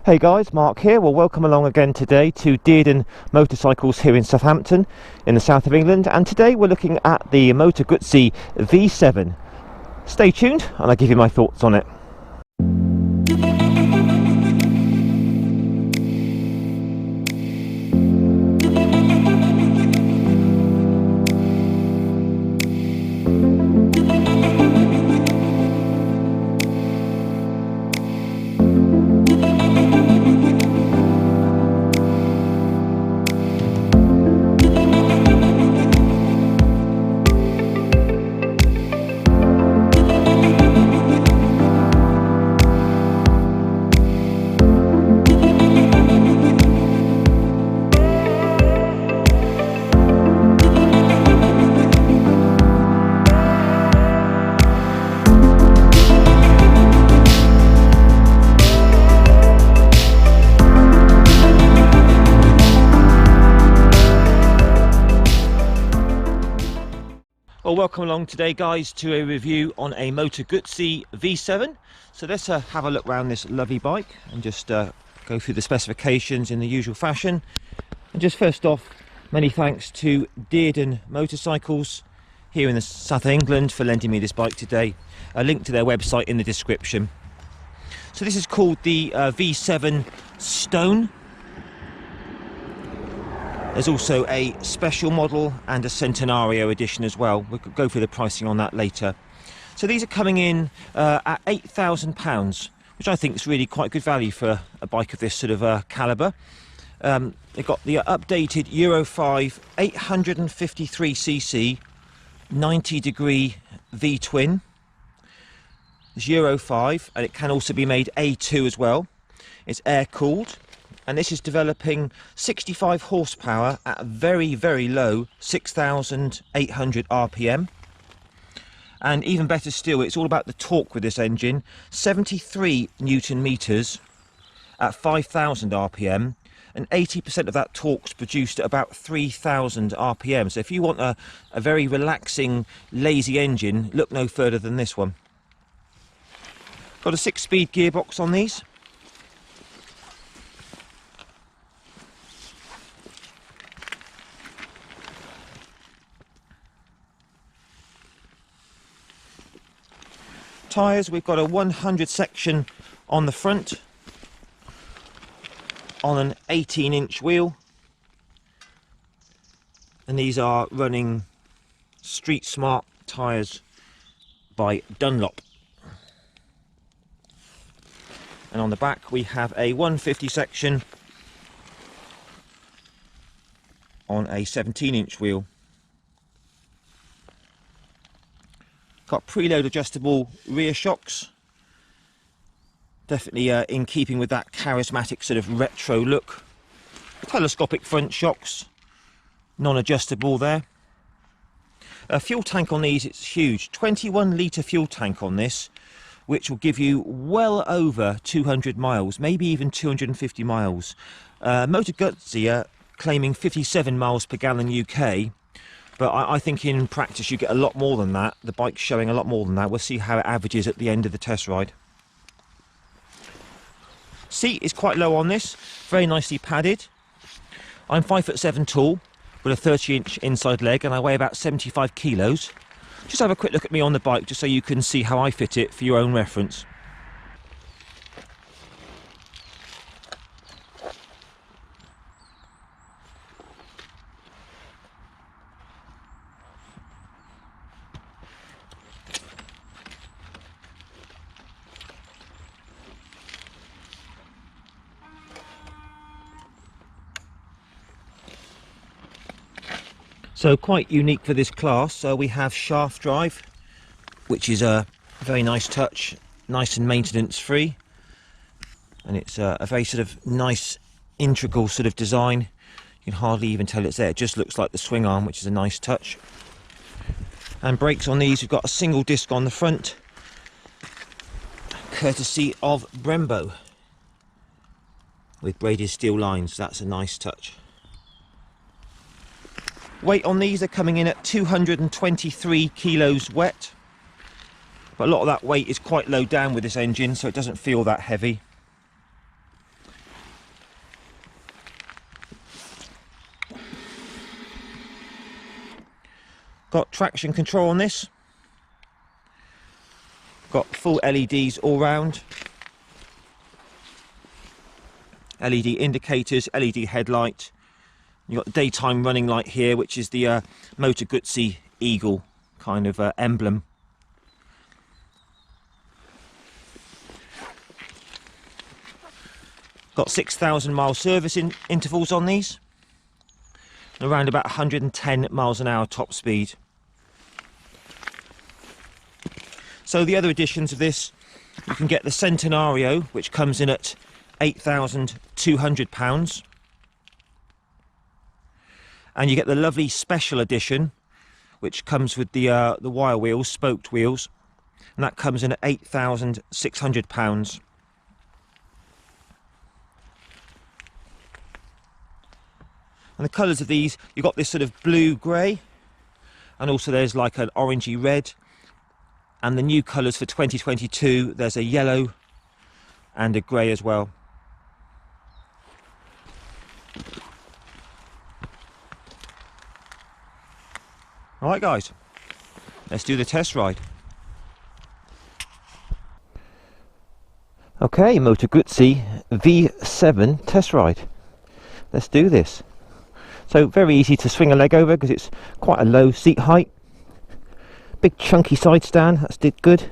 Hey guys, Mark here. Well, welcome along again today to Dearden Motorcycles here in Southampton in the south of England, and today we're looking at the Moto Guzzi V7. Stay tuned and I'll give you my thoughts on it. Well, welcome along today guys to a review on a Moto Guzzi V7. So let's have a look around this lovely bike and just go through the specifications in the usual fashion. And just first off, many thanks to Dearden Motorcycles here in the south of England for lending me this bike today. A link to their website in the description. So this is called the V7 Stone. There's also a special model and a Centenario edition as well. We'll go through the pricing on that later. So these are coming in at £8,000, which I think is really quite good value for a bike of this sort of calibre. They've got the updated Euro 5 853cc 90-degree V-twin. It's Euro 5, and it can also be made A2 as well. It's air-cooled. And this is developing 65 horsepower at a very, very low 6,800 RPM. And even better still, it's all about the torque with this engine. 73 Newton meters at 5,000 RPM, and 80% of that torque's produced at about 3,000 RPM. So if you want a very relaxing, lazy engine, look no further than this one. Got a 6-speed gearbox on these. Tyres, we've got a 100 section on the front on an 18-inch wheel, and these are running Street Smart tyres by Dunlop. And on the back we have a 150 section on a 17-inch wheel. Got preload adjustable rear shocks, definitely in keeping with that charismatic sort of retro look. Telescopic front shocks, non-adjustable there. Fuel tank on these, it's huge, 21 litre fuel tank on this, which will give you well over 200 miles, maybe even 250 miles. Moto Guzzi are claiming 57 miles per gallon UK. But I think in practice you get a lot more than that. The bike's showing a lot more than that. We'll see how it averages at the end of the test ride. Seat is quite low on this, very nicely padded. I'm 5'7" tall with a 30-inch inside leg, and I weigh about 75 kilos. Just have a quick look at me on the bike just so you can see how I fit it for your own reference. So quite unique for this class. So we have shaft drive, which is a very nice touch, nice and maintenance free, and it's a very sort of nice integral sort of design. You can hardly even tell it's there, it just looks like the swing arm, which is a nice touch. And brakes on these, we've got a single disc on the front, courtesy of Brembo, with braided steel lines. That's a nice touch. Weight on these are coming in at 223 kilos wet, but a lot of that weight is quite low down with this engine, so it doesn't feel that heavy. got traction control on this. Got full LEDs all round. LED indicators, LED headlight. You've got the daytime running light here, which is the Moto Guzzi eagle kind of emblem. Got 6,000 mile service intervals on these. Around about 110 miles an hour top speed. So the other additions of this, you can get the Centenario, which comes in at £8,200, and you get the lovely special edition, which comes with the wire wheels, spoked wheels, and that comes in at £8,600. And the colours of these, you've got this sort of blue grey, and also there's like an orangey red, and the new colours for 2022, there's a yellow and a grey as well. Alright guys, let's do the test ride. Okay, Moto Guzzi V7 test ride. Let's do this. So very easy to swing a leg over because it's quite a low seat height. Big chunky side stand, that's did good.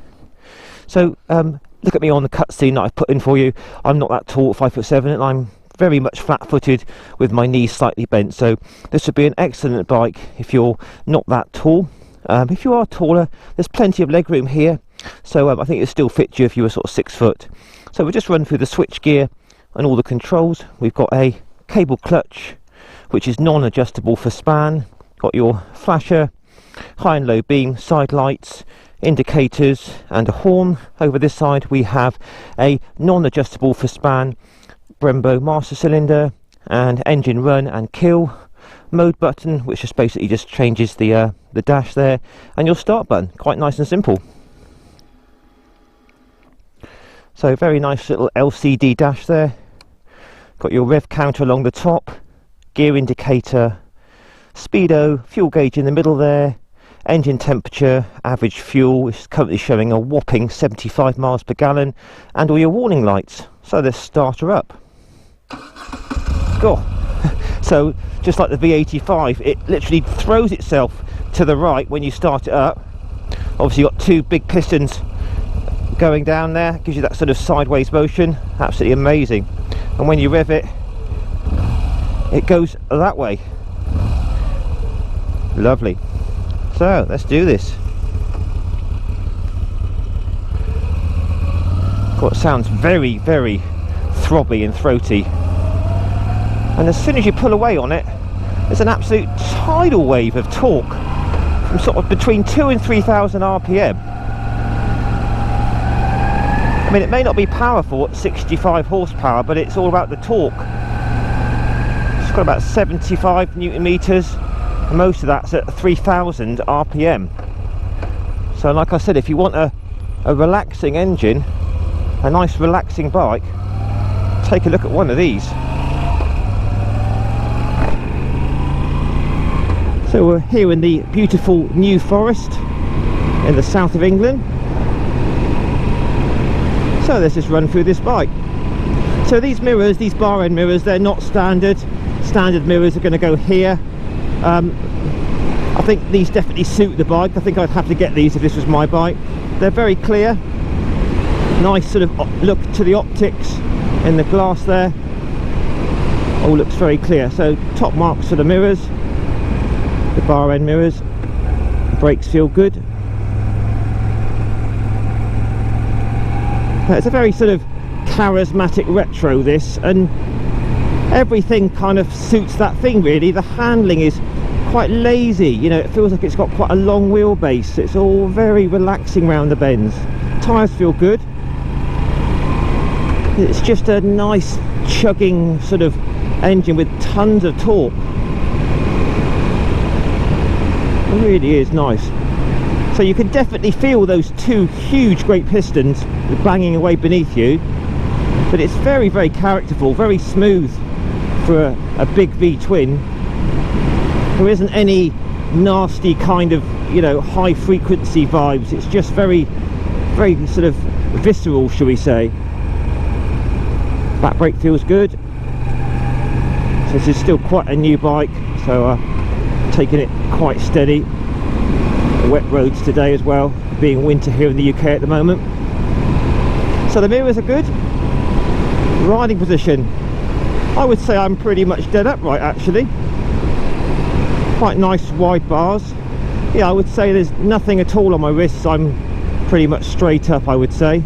So look at me on the cutscene that I've put in for you. I'm not that tall, 5'7", and I'm very much flat-footed with my knees slightly bent, so this would be an excellent bike if you're not that tall. If you are taller, there's plenty of leg room here, so I think it still fits you if you were sort of 6 foot. So we'll just run through the switch gear and all the controls. We've got a cable clutch, which is non-adjustable for span. Got your flasher, high and low beam, side lights, indicators and a horn. Over this side we have a non-adjustable for span Brembo master cylinder, and engine run and kill, mode button, which just basically just changes the dash there, and your start button. Quite nice and simple. So very nice little LCD dash there. Got your rev counter along the top, gear indicator, speedo, fuel gauge in the middle there, engine temperature, average fuel, which is currently showing a whopping 75 miles per gallon, and all your warning lights. So let's start her up. Cool. So just like the V85, it literally throws itself to the right when you start it up. Obviously you've got two big pistons going down there, gives you that sort of sideways motion. Absolutely amazing. And when you rev it, it goes that way. Lovely. So let's do this. God, it sounds very, very throbby and throaty. And as soon as you pull away on it, there's an absolute tidal wave of torque from sort of between 2,000 and 3,000 RPM. I mean, it may not be powerful at 65 horsepower, but it's all about the torque. It's got about 75 newton meters, and most of that's at 3,000 RPM. So like I said, if you want a relaxing engine, a nice relaxing bike, take a look at one of these. So we're here in the beautiful New Forest in the south of England. So let's just run through this bike. So these mirrors, these bar end mirrors, they're not standard. Standard mirrors are going to go here. I think these definitely suit the bike. I think I'd have to get these if this was my bike. They're very clear. Nice sort of look to the optics in the glass there. All looks very clear. So top marks for the mirrors, the bar end mirrors. Brakes feel good. It's a very sort of charismatic retro, this, and everything kind of suits that thing really. The handling is quite lazy, you know, it feels like it's got quite a long wheelbase. It's all very relaxing round the bends. Tyres feel good. It's just a nice chugging sort of engine with tons of torque. It really is nice. So you can definitely feel those two huge great pistons banging away beneath you, but it's very, very characterful, very smooth for a big V-twin. There isn't any nasty kind of you know, high frequency vibes. It's just very sort of visceral, shall we say. Back brake feels good. So this is still quite a new bike, so taking it quite steady. Wet roads today as well, being winter here in the UK at the moment. So the mirrors are good. Riding position, I would say I'm pretty much dead upright actually. Quite nice wide bars. Yeah, I would say there's nothing at all on my wrists. I'm pretty much straight up, I would say.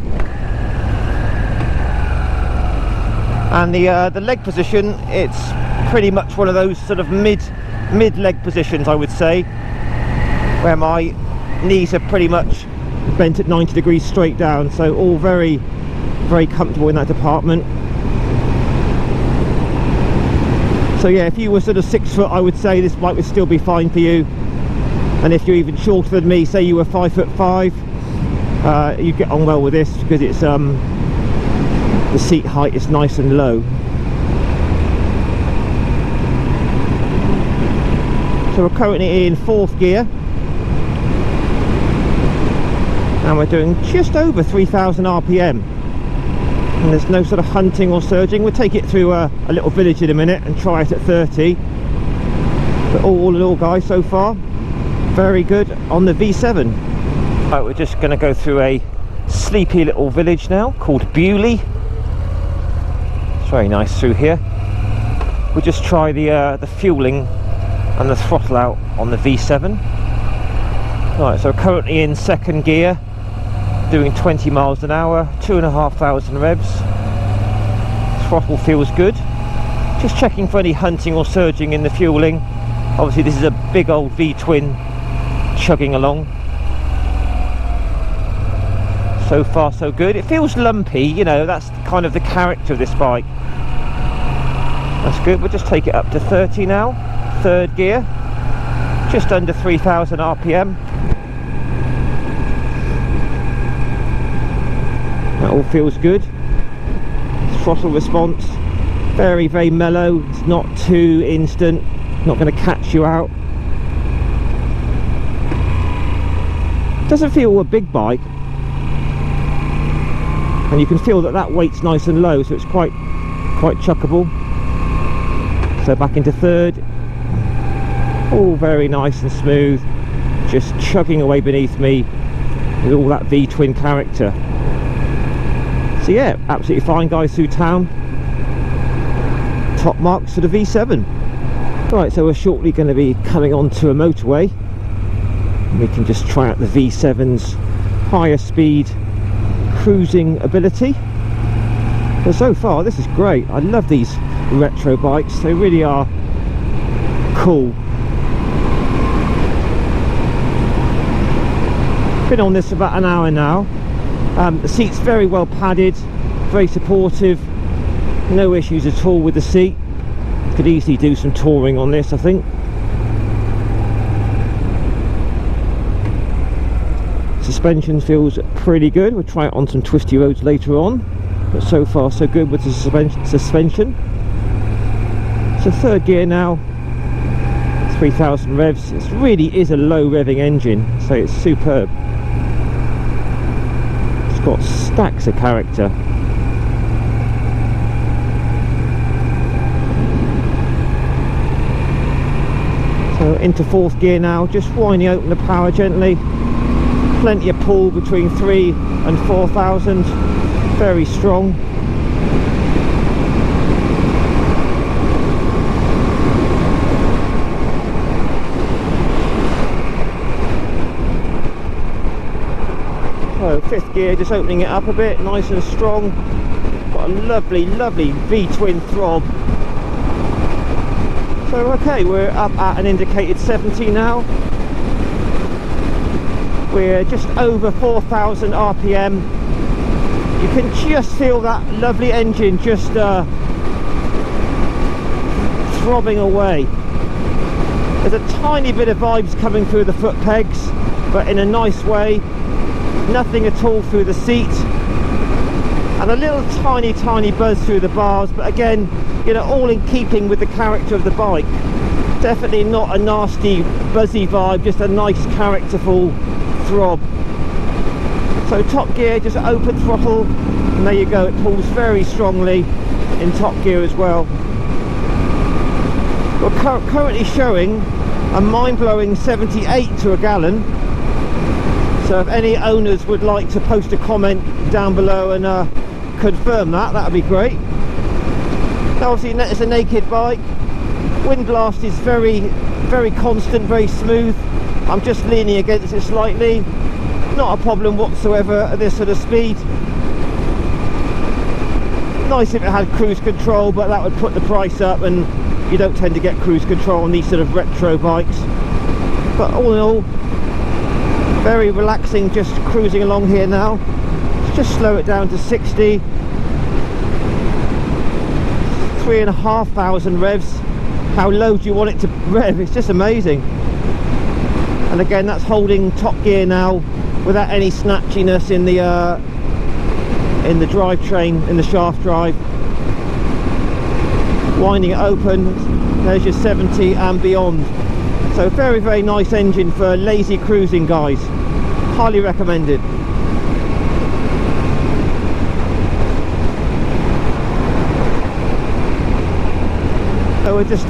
And the leg position, it's pretty much one of those sort of mid leg positions, I would say, where my knees are pretty much bent at 90 degrees straight down, so all very comfortable in that department. So yeah, if you were sort of 6 foot, I would say this bike would still be fine for you. And if you're even shorter than me, say you were 5'5", you get on well with this, because it's the seat height is nice and low. So we're currently in 4th gear, and we're doing just over 3,000 RPM, and there's no sort of hunting or surging. We'll take it through a little village in a minute and try it at 30, but all in all, guys, so far very good on the V7. Right, we're just going to go through a sleepy little village now called Bewley. It's very nice through here. We'll just try the fueling and the throttle out on the V7. Right, so currently in 2nd gear, doing 20 miles an hour, 2,500 revs. Throttle feels good. Just checking for any hunting or surging in the fueling. Obviously this is a big old V-twin chugging along. So far so good. It feels lumpy, you know, that's kind of the character of this bike. That's good. We'll just take it up to 30 now. 3rd gear, just under 3,000 RPM. That all feels good. Throttle response, very mellow. It's not too instant, not going to catch you out. Doesn't feel a big bike, and you can feel that weight's nice and low, so it's quite chuckable. So back into 3rd, all very nice and smooth, just chugging away beneath me with all that V-twin character. So yeah, absolutely fine, guys, through town. Top marks for the V7. Right, so we're shortly going to be coming onto a motorway. We can just try out the V7's higher speed cruising ability. But so far this is great. I love these retro bikes, they really are cool. Been on this about an hour now. The seat's very well padded, very supportive, no issues at all with the seat. Could easily do some touring on this, I think. Suspension feels pretty good. We'll try it on some twisty roads later on, but so far so good with the suspension. So 3rd gear now, 3,000 revs. It really is a low revving engine, so it's superb. It's got stacks of character. So into 4th gear now, just winding open the power gently. Plenty of pull between 3 and 4,000, very strong. So 5th gear, just opening it up a bit, nice and strong. Got a lovely V-twin throb. So okay, we're up at an indicated 70 now. We're just over 4,000 RPM. You can just feel that lovely engine just throbbing away. There's a tiny bit of vibes coming through the foot pegs, but in a nice way. Nothing at all through the seat, and a little tiny buzz through the bars, but again, you know, all in keeping with the character of the bike. Definitely not a nasty buzzy vibe, just a nice characterful throb. So top gear, just open throttle, and there you go, it pulls very strongly in top gear as well. We're currently showing a mind-blowing 78 to a gallon. So if any owners would like to post a comment down below and confirm that, that would be great. Now obviously it's a naked bike. Wind blast is very, very constant, very smooth. I'm just leaning against it slightly. Not a problem whatsoever at this sort of speed. Nice if it had cruise control, but that would put the price up, and you don't tend to get cruise control on these sort of retro bikes. But all in all, very relaxing just cruising along here now. Let's just slow it down to 60. 3,500 revs. How low do you want it to rev? It's just amazing. And again, that's holding top gear now without any snatchiness in the drivetrain, in the shaft drive. Winding it open, there's your 70 and beyond. So very, very nice engine for lazy cruising, guys. Highly recommended. So we'll just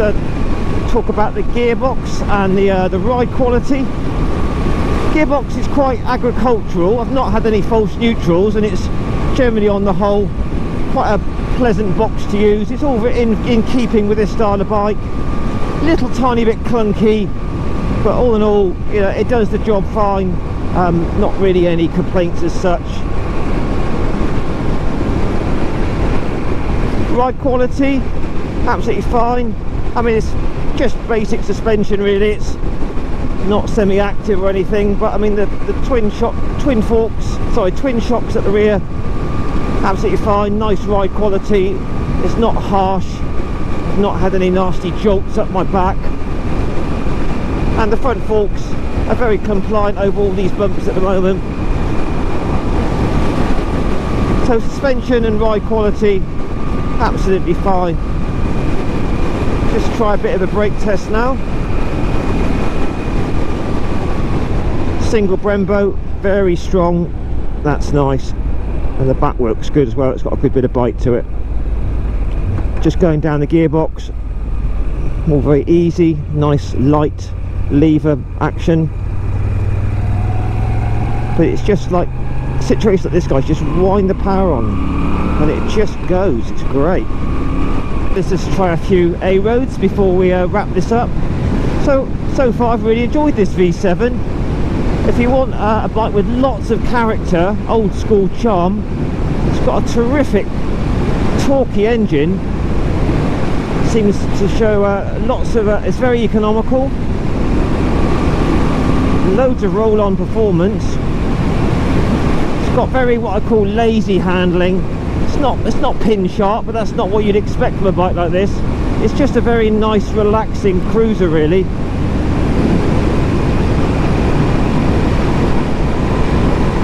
talk about the gearbox and the ride quality. Gearbox is quite agricultural. I've not had any false neutrals, and it's generally on the whole quite a pleasant box to use. It's all in keeping with this style of bike. Little tiny bit clunky, but all in all, you know, it does the job fine. Not really any complaints as such. Ride quality, absolutely fine. I mean, it's just basic suspension really. It's not semi-active or anything, but I mean the twin shocks at the rear, absolutely fine. Nice ride quality. It's not harsh. I've not had any nasty jolts up my back, and the front forks are very compliant over all these bumps at the moment. So suspension and ride quality, absolutely fine. Just try a bit of a brake test now. Single Brembo, very strong. That's nice. And the back works good as well. It's got a good bit of bite to it. Just going down the gearbox, all very easy, nice light lever action. But it's just like situations like this, guys, just wind the power on and it just goes. It's great. Let's just try a few A roads before we wrap this up. So far I've really enjoyed this V7. If you want a bike with lots of character, old school charm, it's got a terrific torquey engine. Seems to show lots of it's very economical, loads of roll-on performance. It's got very, what I call, lazy handling. It's not pin sharp, but that's not what you'd expect from a bike like this. It's just a very nice relaxing cruiser really.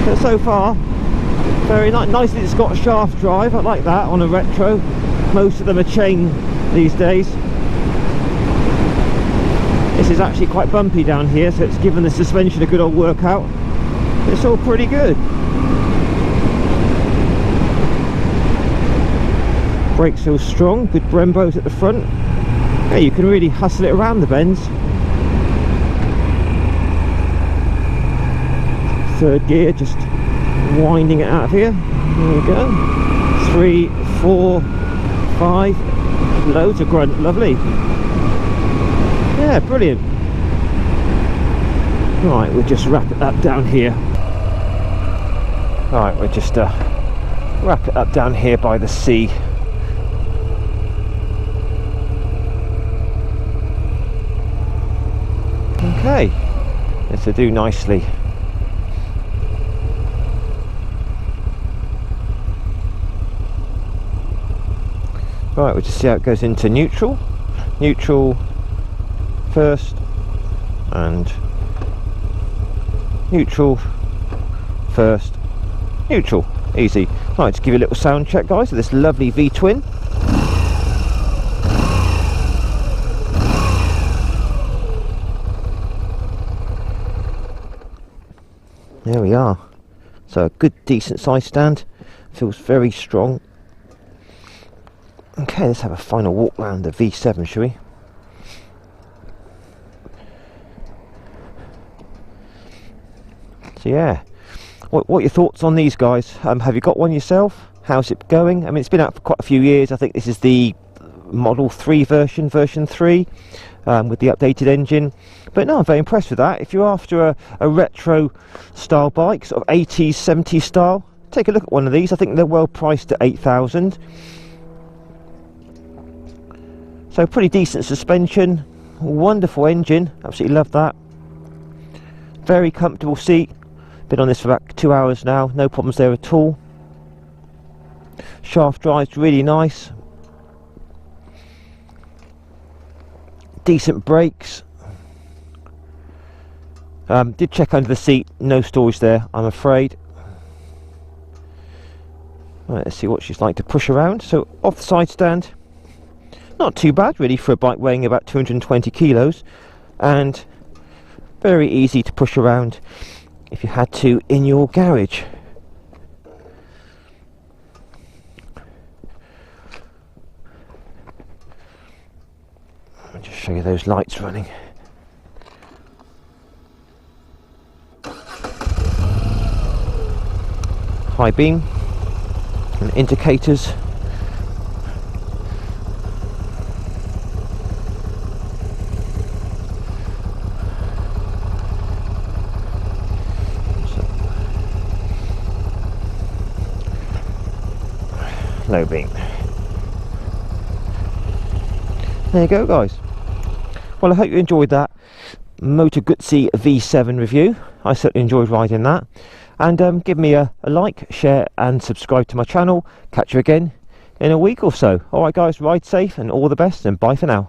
But so far very nice that it's got a shaft drive. I like that on a retro. Most of them are chain these days. This is actually quite bumpy down here, so it's given the suspension a good old workout. It's all pretty good. Brakes feel strong, good Brembos at the front. Yeah, you can really hustle it around the bends. Third gear, just winding it out of here. There we go. 3, 4, 5. Loads of grunt, lovely. Yeah, brilliant. Right, we'll just wrap it up down here. Right, we'll just wrap it up down here by the sea. Okay, this will do nicely. Right, we'll just see how it goes into neutral. Neutral first, and neutral first, neutral. Easy. Right, just give you a little sound check, guys, of this lovely V-twin. there we are. So a good decent size stand, feels very strong. Okay, let's have a final walk round the V7, shall we? So yeah, what are your thoughts on these guys? Have you got one yourself? How's it going? I mean, it's been out for quite a few years. I think this is the Model 3 version 3, with the updated engine. But no, I'm very impressed with that. If you're after a retro style bike, sort of 80s, 70s style, take a look at one of these. I think they're well priced at 8,000. So pretty decent suspension, wonderful engine, absolutely love that. Very comfortable seat. Been on this for about 2 hours now, no problems there at all. Shaft drive's really nice. Decent brakes. Did check under the seat, no storage there, I'm afraid. Right, let's see what she's like to push around. So off the side stand, not too bad really for a bike weighing about 220 kilos, and very easy to push around if you had to in your garage. I'll just show you those lights running. High beam and indicators. Low beam. There you go, guys. Well, I hope you enjoyed that Moto Guzzi V7 review. I certainly enjoyed riding that. And give me a like, share and subscribe to my channel. Catch you again in a week or so. Alright guys, ride safe and all the best, and bye for now.